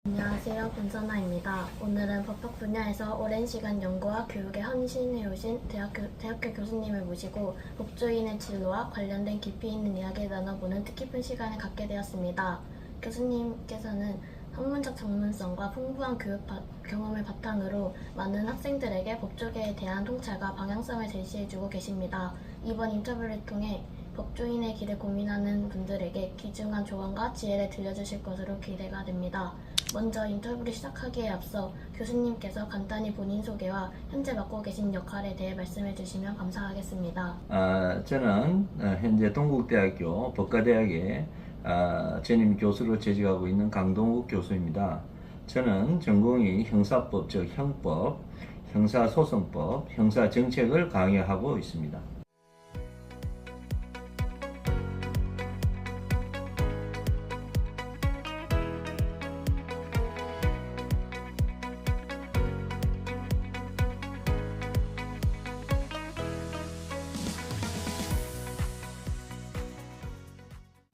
안녕하세요. 변선아입니다. 오늘은 법학 분야에서 오랜 시간 연구와 교육에 헌신해오신 대학교 교수님을 모시고 법조인의 진로와 관련된 깊이 있는 이야기를 나눠보는 뜻깊은 시간을 갖게 되었습니다. 교수님께서는 학문적 전문성과 풍부한 경험을 바탕으로 많은 학생들에게 법조계에 대한 통찰과 방향성을 제시해주고 계십니다. 이번 인터뷰를 통해 법조인의 길을 고민하는 분들에게 귀중한 조언과 지혜를 들려주실 것으로 기대가 됩니다. 먼저 인터뷰를 시작하기에 앞서 교수님께서 간단히 본인 소개와 현재 맡고 계신 역할에 대해 말씀해 주시면 감사하겠습니다. 저는 현재 동국대학교 법과대학에 전임 교수로 재직하고 있는 강동국 교수입니다. 저는 전공이 형사법, 즉 형법, 형사소송법, 형사정책을 강의하고 있습니다.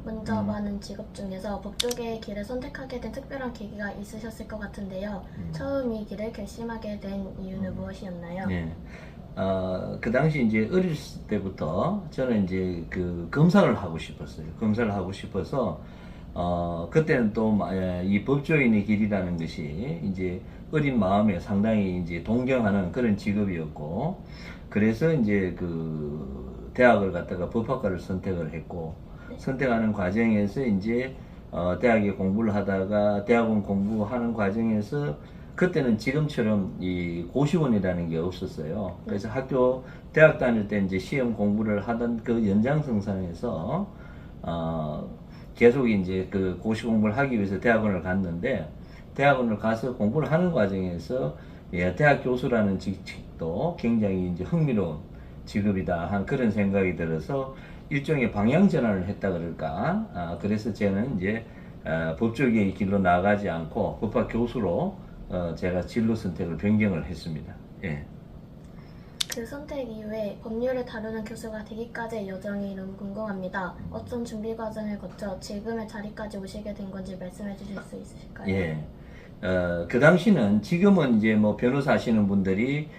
먼저 많은 직업 중에서 법조계의 길을 선택하게 된 특별한 계기가 있으셨을 것 같은데요. 처음 이 길을 결심하게 된 이유는 무엇이었나요? 네. 그 당시 이제 어렸을 때부터 저는 이제 그 검사를 하고 싶었어요. 검사를 하고 싶어서 그때는 또 이 법조인의 길이라는 것이 이제 어린 마음에 상당히 이제 동경하는 그런 직업이었고, 그래서 이제 그 대학을 갔다가 법학과를 선택을 했고, 선택하는 과정에서 이제 대학에 공부를 하다가 대학원 공부하는 과정에서 그때는 지금처럼 이 고시원이라는 게 없었어요. 그래서 대학 다닐 때 이제 시험 공부를 하던 그 연장선상에서 계속 이제 그 고시 공부를 하기 위해서 대학원을 갔는데, 대학원을 가서 공부를 하는 과정에서 대학 교수라는 직책도 굉장히 이제 흥미로운 직업이다 한 그런 생각이 들어서 일종의 방향 전환을 했다 그럴까. 그래서 저는 이제 법조계의 길로 나가지 않고 법학 교수로 제가 진로 선택을 변경을 했습니다. 예. 그 선택 이후에 법률을 다루는 교수가 되기까지의 여정이 너무 궁금합니다. 어떤 준비 과정을 거쳐 지금의 자리까지 오시게 된 건지 말씀해 주실 수 있으실까요? 예. 그 당시는 지금은 이제 뭐 변호사 하시는 분들이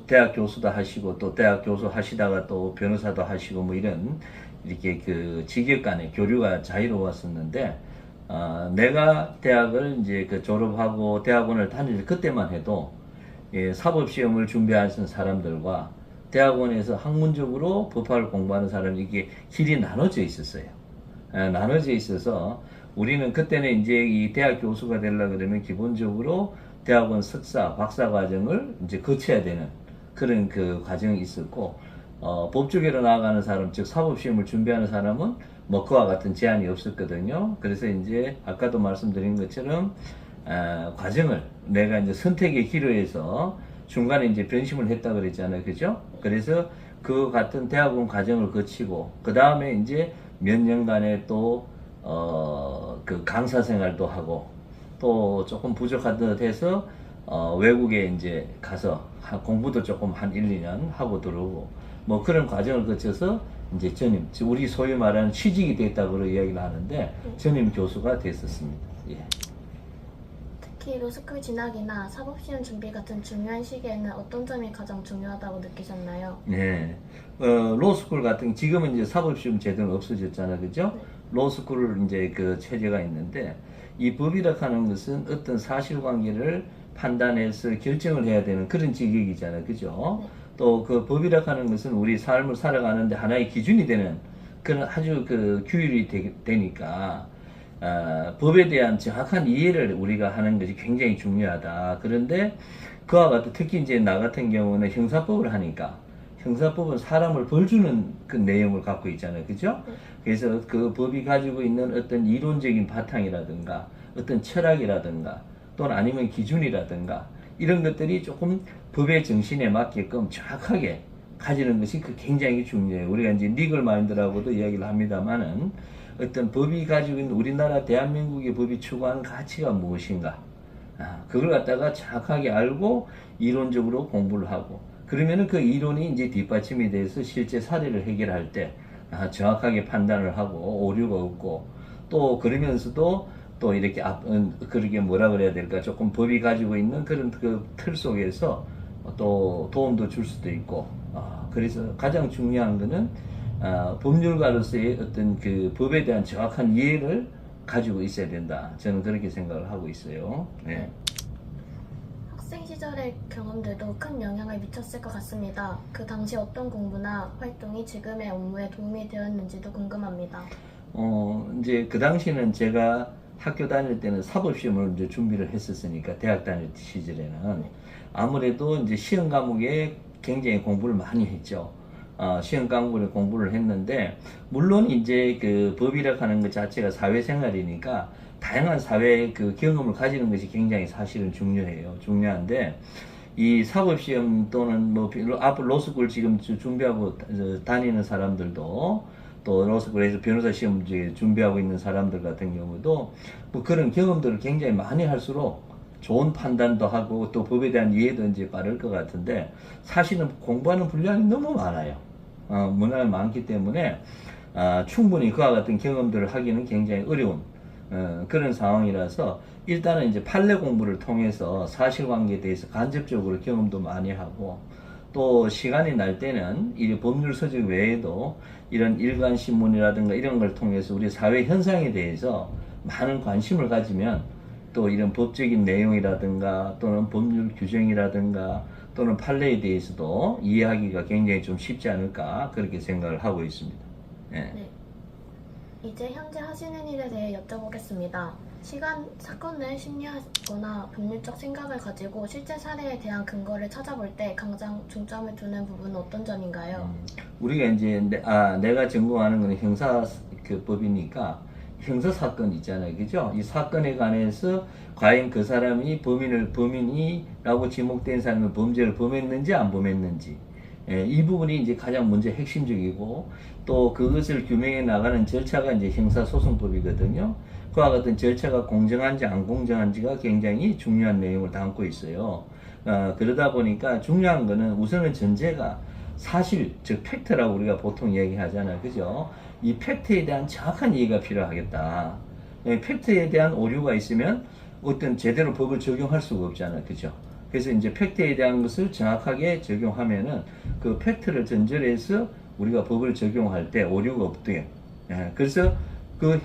대학 교수도 하시고 또 대학 교수 하시다가 또 변호사도 하시고 뭐 이렇게 그 직역 간의 교류가 자유로웠었는데, 내가 대학을 이제 그 졸업하고 대학원을 다닐 그때만 해도 사법시험을 준비하는 사람들과 대학원에서 학문적으로 법학을 공부하는 사람이 이게 길이 나눠져 있었어요. 나눠져 있어서 우리는 그때는 이제 이 대학 교수가 되려고 그러면 기본적으로 대학원 석사, 박사 과정을 이제 거쳐야 되는 그런 그 과정이 있었고, 법조계로 나아가는 사람, 즉 사법시험을 준비하는 사람은 뭐 그와 같은 제한이 없었거든요. 그래서 이제 아까도 말씀드린 것처럼 과정을 내가 이제 선택의 기로에서 중간에 이제 변심을 했다 그랬잖아요. 그죠? 그래서 그 같은 대학원 과정을 거치고 그 다음에 이제 몇 년간의 또 그 강사 생활도 하고 또 조금 부족한 듯 해서 외국에 이제 가서 공부도 조금 한 1, 2년 하고 들어오고 뭐 그런 과정을 거쳐서 이제 전임, 우리 소위 말하는 취직이 됐다고 이야기를 하는데 전임 교수가 됐었습니다. 예. 특히 로스쿨 진학이나 사법시험 준비 같은 중요한 시기에는 어떤 점이 가장 중요하다고 느끼셨나요? 네. 로스쿨 같은, 지금은 이제 사법시험 제도는 없어졌잖아, 그죠? 네. 로스쿨 이제 그 체제가 있는데, 이 법이라고 하는 것은 어떤 사실관계를 판단해서 결정을 해야 되는 그런 직역이잖아요, 그죠? 네. 또 그 법이라고 하는 것은 우리 삶을 살아가는데 하나의 기준이 되는 그런 아주 그 규율이 되니까, 법에 대한 정확한 이해를 우리가 하는 것이 굉장히 중요하다. 그런데 그와 같은, 특히 이제 나 같은 경우는 형사법을 하니까 형사법은 사람을 벌 주는 그 내용을 갖고 있잖아요. 그죠? 그래서 그 법이 가지고 있는 어떤 이론적인 바탕이라든가 어떤 철학이라든가 또는 아니면 기준이라든가 이런 것들이 조금 법의 정신에 맞게끔 정확하게 가지는 것이 그 굉장히 중요해요. 우리가 이제 리걸 마인드라고도 이야기를 합니다만은 어떤 법이 가지고 있는 우리나라 대한민국의 법이 추구하는 가치가 무엇인가, 그걸 갖다가 정확하게 알고 이론적으로 공부를 하고, 그러면은 그 이론이 이제 뒷받침이 돼서 실제 사례를 해결할 때 정확하게 판단을 하고 오류가 없고, 또 그러면서도 또 이렇게 그러게 뭐라 그래야 될까 조금 법이 가지고 있는 그런 그 틀 속에서 또 도움도 줄 수도 있고 그래서 가장 중요한 거는 법률가로서의 어떤 그 법에 대한 정확한 이해를 가지고 있어야 된다. 저는 그렇게 생각을 하고 있어요. 네. 학생 시절의 경험들도 큰 영향을 미쳤을 것 같습니다. 그 당시 어떤 공부나 활동이 지금의 업무에 도움이 되었는지도 궁금합니다. 이제 그 당시는 제가 학교 다닐 때는 사법시험을 이제 준비를 했었으니까 대학 다닐 시절에는 아무래도 이제 시험 과목에 굉장히 공부를 많이 했죠. 시험 과목에 공부를 했는데 물론 이제 그 법이라고 하는 것 자체가 사회생활이니까 다양한 사회 그 경험을 가지는 것이 굉장히 사실은 중요해요. 중요한데 이 사법시험 또는 뭐 앞으로 로스쿨 지금 준비하고 다니는 사람들도 또 로스쿨에서 변호사 시험 이제 준비하고 있는 사람들 같은 경우도 뭐 그런 경험들을 굉장히 많이 할수록 좋은 판단도 하고 또 법에 대한 이해도 이제 빠를 것 같은데 사실은 공부하는 분량이 너무 많아요. 문화가 많기 때문에 충분히 그와 같은 경험들을 하기는 굉장히 어려운 그런 상황이라서 일단은 이제 판례 공부를 통해서 사실관계에 대해서 간접적으로 경험도 많이 하고 또 시간이 날 때는 이 법률 서적 외에도 이런 일간 신문이라든가 이런 걸 통해서 우리 사회 현상에 대해서 많은 관심을 가지면 또 이런 법적인 내용이라든가 또는 법률 규정이라든가 또는 판례에 대해서도 이해하기가 굉장히 좀 쉽지 않을까 그렇게 생각을 하고 있습니다. 예. 네. 이제 현재 하시는 일에 대해 여쭤보겠습니다. 사건을 심리하거나 법률적 생각을 가지고 실제 사례에 대한 근거를 찾아볼 때 가장 중점을 두는 부분은 어떤 점인가요? 우리가 이제 내가 전공하는 건 형사 그 법이니까 형사 사건 있잖아요, 그죠? 이 사건에 관해서 과연 그 사람이 범인이라고 지목된 사람은 범죄를 범했는지 안 범했는지 이 부분이 이제 가장 먼저 핵심적이고 또 그것을 규명해 나가는 절차가 이제 형사소송법이거든요. 그와 같은 절차가 공정한지 안 공정한지가 굉장히 중요한 내용을 담고 있어요. 그러다 보니까 중요한 거는 우선은 전제가 사실, 즉 팩트라고 우리가 보통 얘기하잖아요. 그죠? 이 팩트에 대한 정확한 이해가 필요하겠다. 팩트에 대한 오류가 있으면 어떤 제대로 법을 적용할 수가 없잖아요. 그죠? 그래서 이제 팩트에 대한 것을 정확하게 적용하면은 그 팩트를 전제로 해서 우리가 법을 적용할 때 오류가 없대요. 그래서 그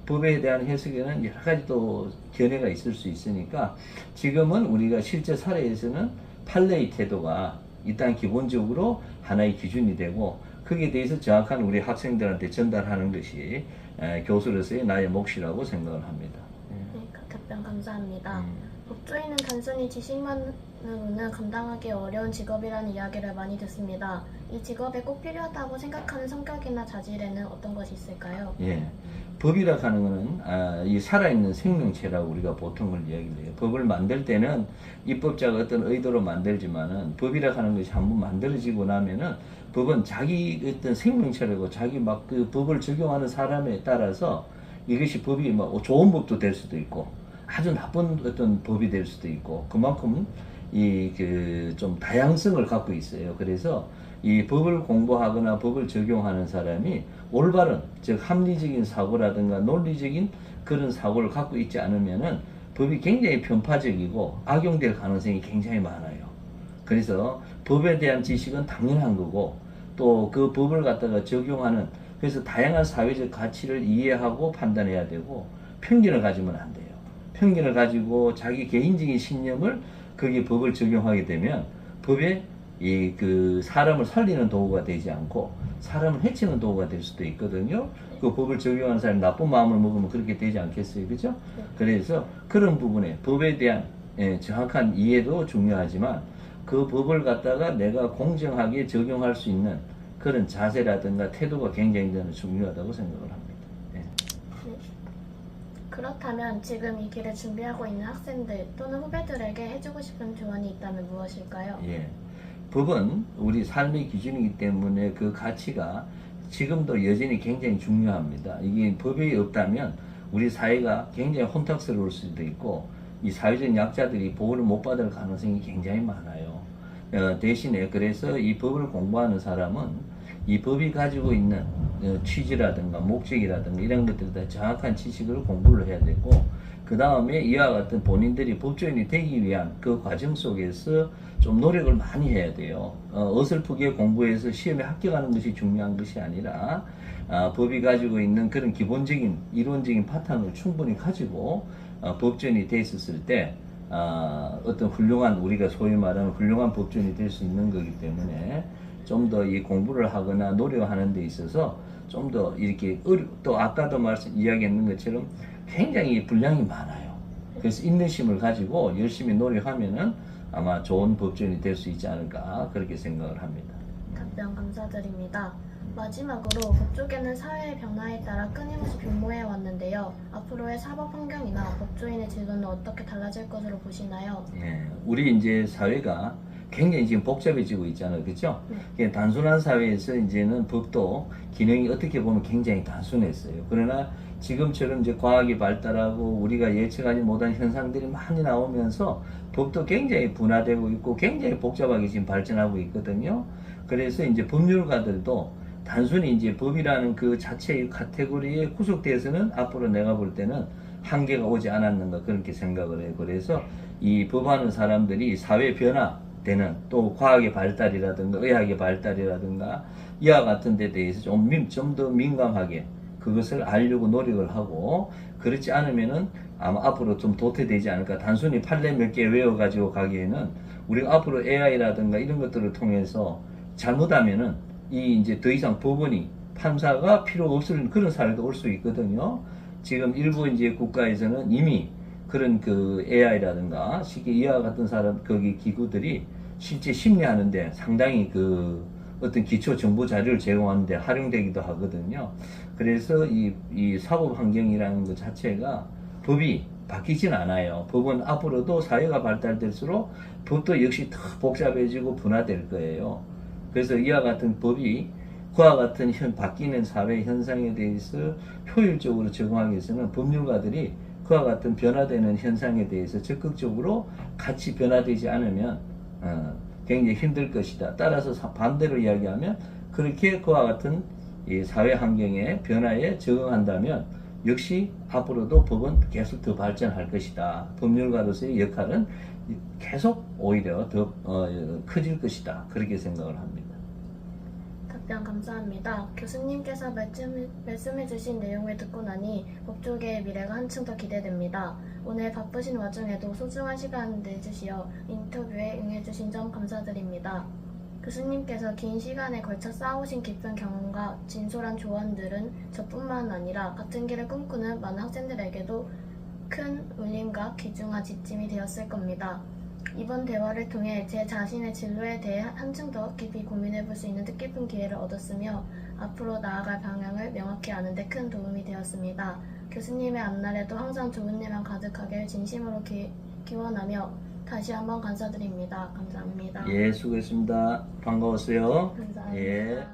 법에 대한 해석에는 여러 가지 또 견해가 있을 수 있으니까 지금은 우리가 실제 사례에서는 판례의 태도가 일단 기본적으로 하나의 기준이 되고 거기에 대해서 정확한 우리 학생들한테 전달하는 것이 교수로서의 나의 몫이라고 생각을 합니다. 네, 답변 감사합니다. 법조인은 단순히 지식만으로는 감당하기 어려운 직업이라는 이야기를 많이 듣습니다. 이 직업에 꼭 필요하다고 생각하는 성격이나 자질에는 어떤 것이 있을까요? 예. 법이라고 하는 것은 이 살아있는 생명체라고 우리가 보통을 이야기를 해요. 법을 만들 때는 입법자가 어떤 의도로 만들지만은 법이라고 하는 것이 한번 만들어지고 나면은 법은 자기 어떤 생명체라고 자기 막 그 법을 적용하는 사람에 따라서 이것이 법이 뭐 좋은 법도 될 수도 있고 아주 나쁜 어떤 법이 될 수도 있고 그만큼 이 그 좀 다양성을 갖고 있어요. 그래서 이 법을 공부하거나 법을 적용하는 사람이 올바른 즉 합리적인 사고라든가 논리적인 그런 사고를 갖고 있지 않으면은 법이 굉장히 편파적이고 악용될 가능성이 굉장히 많아요. 그래서 법에 대한 지식은 당연한 거고 또 그 법을 갖다가 적용하는 그래서 다양한 사회적 가치를 이해하고 판단해야 되고 편견을 가지면 안 돼요. 편견을 가지고 자기 개인적인 신념을 거기에 법을 적용하게 되면 법에 그 사람을 살리는 도구가 되지 않고 사람을 해치는 도구가 될 수도 있거든요. 그 법을 적용하는 사람이 나쁜 마음을 먹으면 그렇게 되지 않겠어요, 그죠? 그래서 그런 부분에 법에 대한 정확한 이해도 중요하지만 그 법을 갖다가 내가 공정하게 적용할 수 있는 그런 자세라든가 태도가 굉장히 저는 중요하다고 생각을 합니다. 네. 그렇다면 지금 이 길을 준비하고 있는 학생들 또는 후배들에게 해주고 싶은 조언이 있다면 무엇일까요? 예. 법은 우리 삶의 기준이기 때문에 그 가치가 지금도 여전히 굉장히 중요합니다. 이게 법이 없다면 우리 사회가 굉장히 혼탁스러울 수도 있고 이 사회적 약자들이 보호를 못 받을 가능성이 굉장히 많아요. 대신에 그래서 이 법을 공부하는 사람은 이 법이 가지고 있는 취지라든가 목적이라든가 이런 것들에 대한 정확한 지식을 공부를 해야 되고, 그 다음에 이와 같은 본인들이 법조인이 되기 위한 그 과정 속에서 좀 노력을 많이 해야 돼요. 어설프게 공부해서 시험에 합격하는 것이 중요한 것이 아니라 법이 가지고 있는 그런 기본적인 이론적인 바탕을 충분히 가지고 법조인이 돼 있었을 때 어떤 훌륭한, 우리가 소위 말하는 훌륭한 법조인이 될 수 있는 거기 때문에 좀 더 이 공부를 하거나 노력하는 데 있어서 좀 더 이렇게 또 아까도 이야기했는 것처럼 굉장히 분량이 많아요. 그래서 인내심을 가지고 열심히 노력하면은 아마 좋은 법조인이 될 수 있지 않을까 그렇게 생각을 합니다. 답변 감사드립니다. 마지막으로 북쪽에는 사회의 변화에 따라 끊임없이 변모해 왔는데요. 앞으로의 사법 환경이나 법조인의 진로는 어떻게 달라질 것으로 보시나요? 예, 우리 이제 사회가 굉장히 지금 복잡해지고 있잖아요. 그죠? 네. 단순한 사회에서 이제는 법도 기능이 어떻게 보면 굉장히 단순했어요. 그러나 지금처럼 이제 과학이 발달하고 우리가 예측하지 못한 현상들이 많이 나오면서 법도 굉장히 분화되고 있고 굉장히 복잡하게 지금 발전하고 있거든요. 그래서 이제 법률가들도 단순히 이제 법이라는 그 자체의 카테고리에 구속돼서는 앞으로 내가 볼 때는 한계가 오지 않았는가 그렇게 생각을 해요. 그래서 이 법하는 사람들이 사회 변화되는 또 과학의 발달이라든가 의학의 발달이라든가 이와 같은 데 대해서 좀 더 민감하게 그것을 알려고 노력을 하고, 그렇지 않으면은 아마 앞으로 좀 도태되지 않을까. 단순히 판례 몇 개 외워가지고 가기에는 우리가 앞으로 AI라든가 이런 것들을 통해서 잘못하면은 이 이제 더 이상 법원이 판사가 필요 없을 그런 사례도 올 수 있거든요. 지금 일부 이제 국가에서는 이미 그런 그 AI라든가 쉽게 이와 같은 사람 거기 기구들이 실제 심리하는데 상당히 그 어떤 기초 정보 자료를 제공하는데 활용되기도 하거든요. 그래서 이 사법 환경이라는 것 자체가 법이 바뀌진 않아요. 법은 앞으로도 사회가 발달될수록 법도 역시 더 복잡해지고 분화될 거예요. 그래서 이와 같은 법이 그와 같은 바뀌는 사회 현상에 대해서 효율적으로 적응하기 위해서는 법률가들이 그와 같은 변화되는 현상에 대해서 적극적으로 같이 변화되지 않으면 굉장히 힘들 것이다. 따라서 반대로 이야기하면 그렇게 그와 같은 이 사회 환경의 변화에 적응한다면 역시 앞으로도 법은 계속 더 발전할 것이다. 법률가로서의 역할은 계속 오히려 더 커질 것이다. 그렇게 생각을 합니다. 답변 감사합니다. 교수님께서 말씀해주신 내용을 듣고 나니 법조계의 미래가 한층 더 기대됩니다. 오늘 바쁘신 와중에도 소중한 시간 내주시어 인터뷰에 응해주신 점 감사드립니다. 교수님께서 긴 시간에 걸쳐 쌓아오신 깊은 경험과 진솔한 조언들은 저뿐만 아니라 같은 길을 꿈꾸는 많은 학생들에게도 큰 울림과 귀중한 지침이 되었을 겁니다. 이번 대화를 통해 제 자신의 진로에 대해 한층 더 깊이 고민해볼 수 있는 뜻깊은 기회를 얻었으며 앞으로 나아갈 방향을 명확히 아는 데 큰 도움이 되었습니다. 교수님의 앞날에도 항상 좋은 일만 가득하길 진심으로 기원하며 다시 한번 감사드립니다. 감사합니다. 예, 수고했습니다. 반가웠어요. 감사합니다. 예.